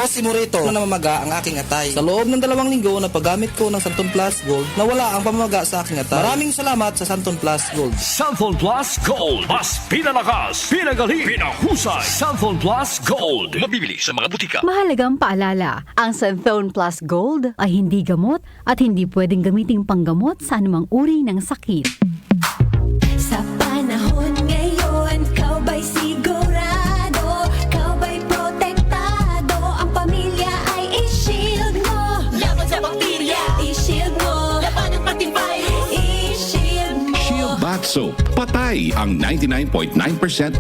Ako si Morito na namamaga ang aking atay. Sa loob ng 2 linggo na paggamit ko ng Santon Plus Gold, nawala ang pamamaga sa aking atay. Maraming salamat sa Santon Plus Gold. Santon Plus Gold. Mas pinalakas, pinagaling, pinahusay. Santon Plus Gold. Mabibili sa mga butika. Mahalagang paalala, ang Santon Plus Gold ay hindi gamot at hindi pwedeng gamiting panggamot sa anumang uri ng sakit. Sa panahon ngayon, kau ba'y sigurado? Kau ba'y protektado? Ang pamilya ay i-shield mo. Laban sa bakterya, i-shield mo. Laban ng pati virus, i-shield mo. Shield Bath Soap. Patay ang 99.9%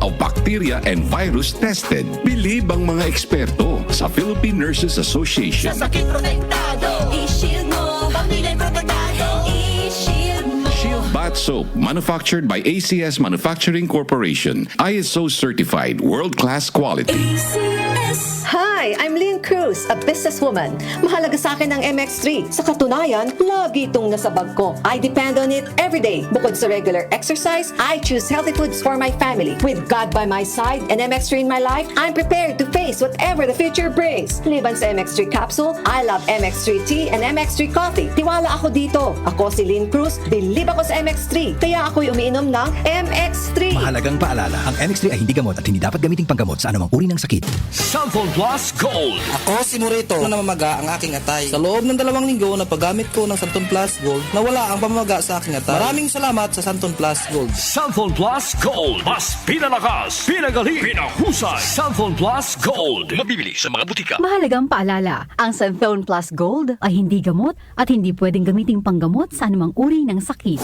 of bacteria and virus tested. Bilib ang mga eksperto sa Philippine Nurses Association. Sa sakit protektado, i-shield mo. Pamilya protektado, i-shield mo. Shield Bath Soap, manufactured by ACS Manufacturing Corporation. ISO certified, world-class quality. ACS. Hi, I'm Lynn Cruz, a businesswoman. Mahalaga sa akin ang MX3. Sa katunayan, lagi itong nasa bag ko. I depend on it every day. Bukod sa regular exercise, I choose healthy foods for my family. With God by my side and MX3 in my life, I'm prepared to face whatever the future brings. Liban sa MX3 capsule, I love MX3 tea and MX3 coffee. Tiwala ako dito. Ako si Lynn Cruz, believe ako sa MX3. Kaya ako'y umiinom ng MX3. Mahalagang paalala, ang MX3 ay hindi gamot at hindi dapat gamiting panggamot sa anumang uri ng sakit. Santon Plus Gold. Ako si Morito na namamaga ang aking atay. Sa loob ng 2 linggo na paggamit ko ng Santon Plus Gold, nawala ang pamamaga sa aking atay. Maraming salamat sa Santon Plus Gold. Santon Plus Gold. Mas pinalakas, pinagaling, pinahusay. Santon Plus Gold. Mabibili sa mga butika. Mahalagang paalala, ang Santon Plus Gold ay hindi gamot at hindi pwedeng gamiting panggamot sa anumang uri ng sakit.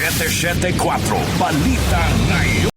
774 Balita Ngayon.